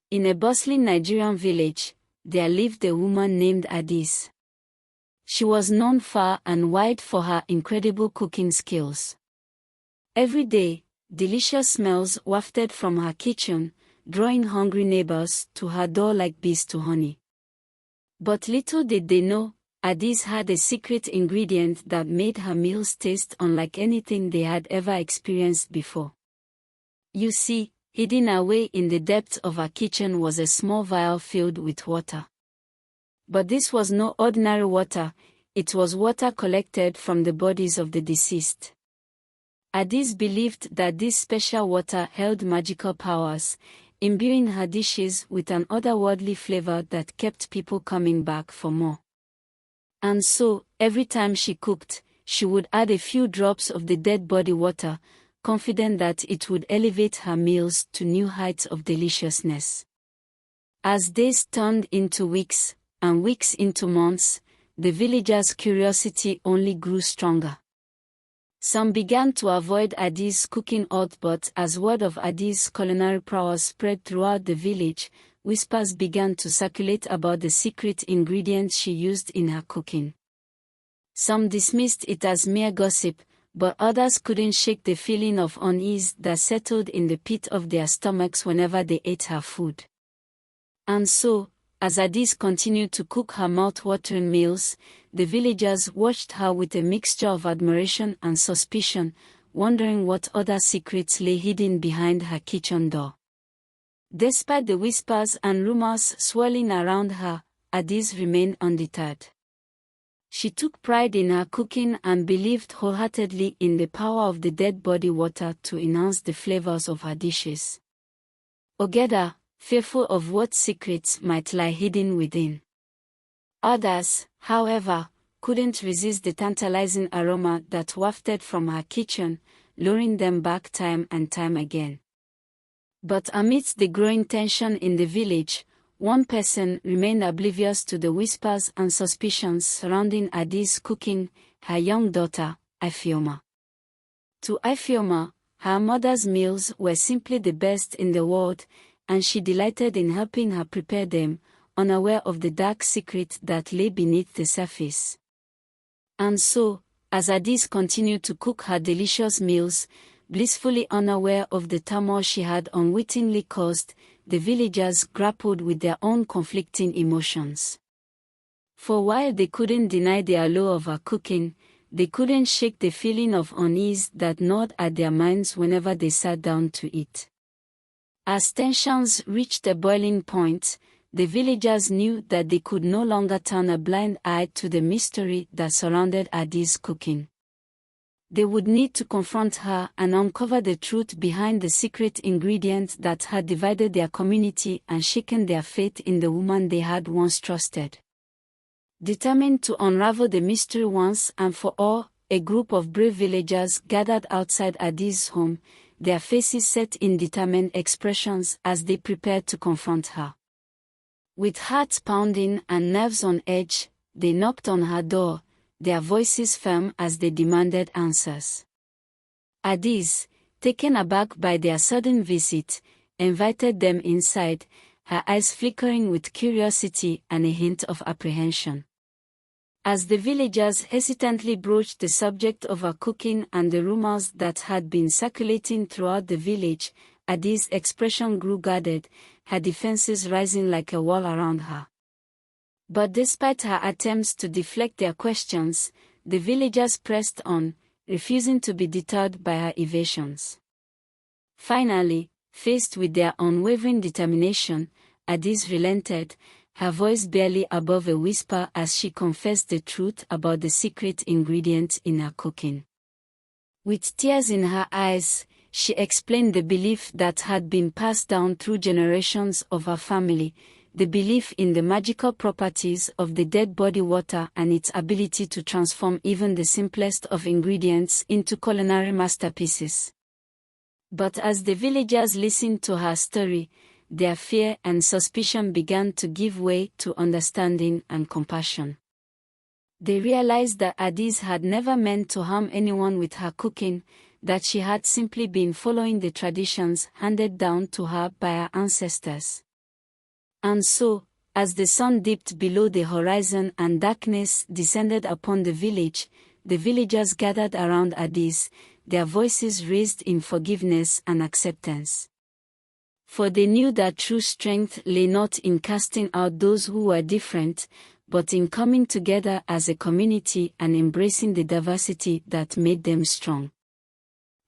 In a bustling Nigerian village, there lived a woman named Adaeze. She was known far and wide for her incredible cooking skills. Every day, delicious smells wafted from her kitchen, drawing hungry neighbors to her door like bees to honey. But little did they know, Adaeze had a secret ingredient that made her meals taste unlike anything they had ever experienced before. You see, hidden away in the depths of her kitchen was a small vial filled with water. But this was no ordinary water, it was water collected from the bodies of the deceased. Adaeze believed that this special water held magical powers, imbuing her dishes with an otherworldly flavor that kept people coming back for more. And so, every time she cooked, she would add a few drops of the dead body water, confident that it would elevate her meals to new heights of deliciousness. As days turned into weeks, and weeks into months, the villagers' curiosity only grew stronger. Some began to avoid Adaeze's cooking oath, but as word of Adaeze's culinary prowess spread throughout the village, whispers began to circulate about the secret ingredients she used in her cooking. Some dismissed it as mere gossip, but others couldn't shake the feeling of unease that settled in the pit of their stomachs whenever they ate her food. And so, as Adaeze continued to cook her mouth-watering meals, the villagers watched her with a mixture of admiration and suspicion, wondering what other secrets lay hidden behind her kitchen door. Despite the whispers and rumors swirling around her, Adaeze remained undeterred. She took pride in her cooking and believed wholeheartedly in the power of the dead body water to enhance the flavors of her dishes. Together, fearful of what secrets might lie hidden within. Others, however, couldn't resist the tantalizing aroma that wafted from her kitchen, luring them back time and time again. But amidst the growing tension in the village, one person remained oblivious to the whispers and suspicions surrounding Adaeze's cooking, her young daughter, Ifeoma. To Ifeoma, her mother's meals were simply the best in the world, and she delighted in helping her prepare them, unaware of the dark secret that lay beneath the surface. And so, as Adaeze continued to cook her delicious meals, blissfully unaware of the turmoil she had unwittingly caused, the villagers grappled with their own conflicting emotions. For while they couldn't deny the allure of her cooking, they couldn't shake the feeling of unease that gnawed at their minds whenever they sat down to eat. As tensions reached a boiling point, the villagers knew that they could no longer turn a blind eye to the mystery that surrounded Adaeze's cooking. They would need to confront her and uncover the truth behind the secret ingredient that had divided their community and shaken their faith in the woman they had once trusted. Determined to unravel the mystery once and for all, a group of brave villagers gathered outside Adaeze's home, their faces set in determined expressions as they prepared to confront her. With hearts pounding and nerves on edge, they knocked on her door, their voices firm as they demanded answers. Adaeze, taken aback by their sudden visit, invited them inside, her eyes flickering with curiosity and a hint of apprehension. As the villagers hesitantly broached the subject of her cooking and the rumors that had been circulating throughout the village, Adaeze's expression grew guarded, her defenses rising like a wall around her. But despite her attempts to deflect their questions, the villagers pressed on, refusing to be deterred by her evasions. Finally, faced with their unwavering determination, Adaeze relented, her voice barely above a whisper as she confessed the truth about the secret ingredient in her cooking. With tears in her eyes, she explained the belief that had been passed down through generations of her family, the belief in the magical properties of the dead body water and its ability to transform even the simplest of ingredients into culinary masterpieces. But as the villagers listened to her story, their fear and suspicion began to give way to understanding and compassion. They realized that Adaeze had never meant to harm anyone with her cooking, that she had simply been following the traditions handed down to her by her ancestors. And so, as the sun dipped below the horizon and darkness descended upon the village, the villagers gathered around Adaeze, their voices raised in forgiveness and acceptance. For they knew that true strength lay not in casting out those who were different, but in coming together as a community and embracing the diversity that made them strong.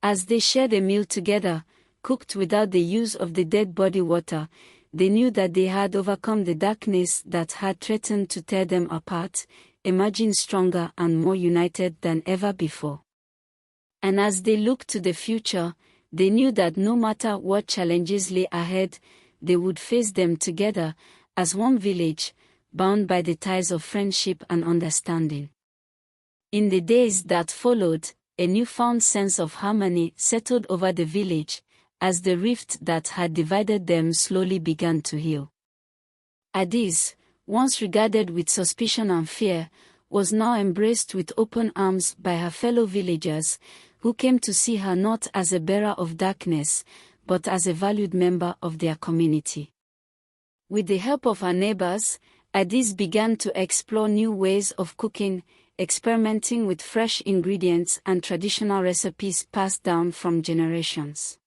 As they shared a meal together, cooked without the use of the dead body water, they knew that they had overcome the darkness that had threatened to tear them apart, emerging stronger and more united than ever before. And as they looked to the future, they knew that no matter what challenges lay ahead, they would face them together, as one village, bound by the ties of friendship and understanding. In the days that followed, a newfound sense of harmony settled over the village, as the rift that had divided them slowly began to heal. Adaeze, once regarded with suspicion and fear, was now embraced with open arms by her fellow villagers, who came to see her not as a bearer of darkness, but as a valued member of their community. With the help of her neighbors, Adaeze began to explore new ways of cooking, experimenting with fresh ingredients and traditional recipes passed down from generations.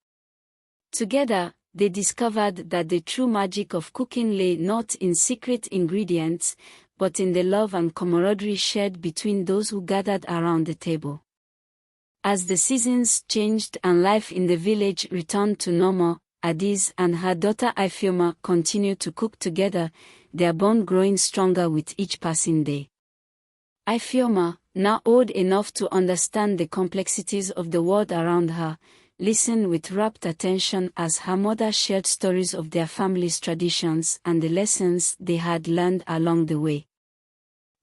Together, they discovered that the true magic of cooking lay not in secret ingredients, but in the love and camaraderie shared between those who gathered around the table. As the seasons changed and life in the village returned to normal, Adaeze and her daughter Ifeoma continued to cook together, their bond growing stronger with each passing day. Ifeoma, now old enough to understand the complexities of the world around her, listened with rapt attention as her mother shared stories of their family's traditions and the lessons they had learned along the way.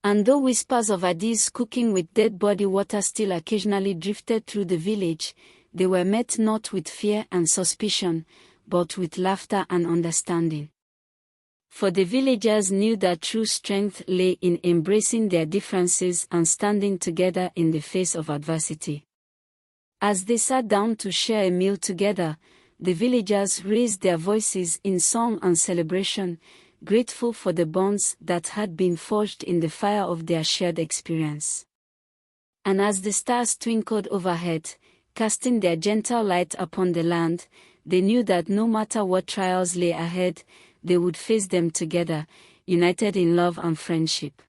And though whispers of Adaeze cooking with dead body water still occasionally drifted through the village, they were met not with fear and suspicion, but with laughter and understanding. For the villagers knew that true strength lay in embracing their differences and standing together in the face of adversity. As they sat down to share a meal together, the villagers raised their voices in song and celebration, grateful for the bonds that had been forged in the fire of their shared experience. And as the stars twinkled overhead, casting their gentle light upon the land, they knew that no matter what trials lay ahead, they would face them together, united in love and friendship.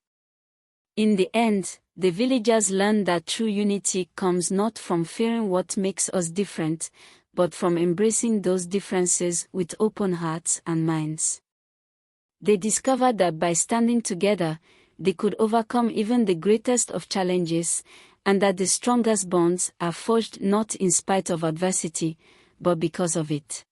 In the end, the villagers learned that true unity comes not from fearing what makes us different, but from embracing those differences with open hearts and minds. They discovered that by standing together, they could overcome even the greatest of challenges, and that the strongest bonds are forged not in spite of adversity, but because of it.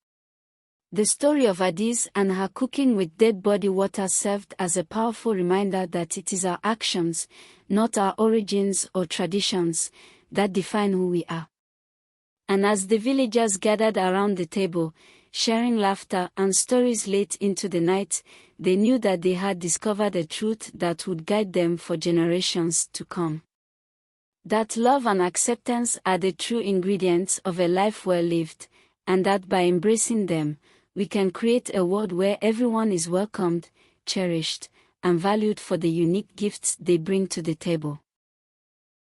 The story of Adaeze and her cooking with dead body water served as a powerful reminder that it is our actions, not our origins or traditions, that define who we are. And as the villagers gathered around the table, sharing laughter and stories late into the night, they knew that they had discovered a truth that would guide them for generations to come. That love and acceptance are the true ingredients of a life well lived, and that by embracing them, we can create a world where everyone is welcomed, cherished, and valued for the unique gifts they bring to the table.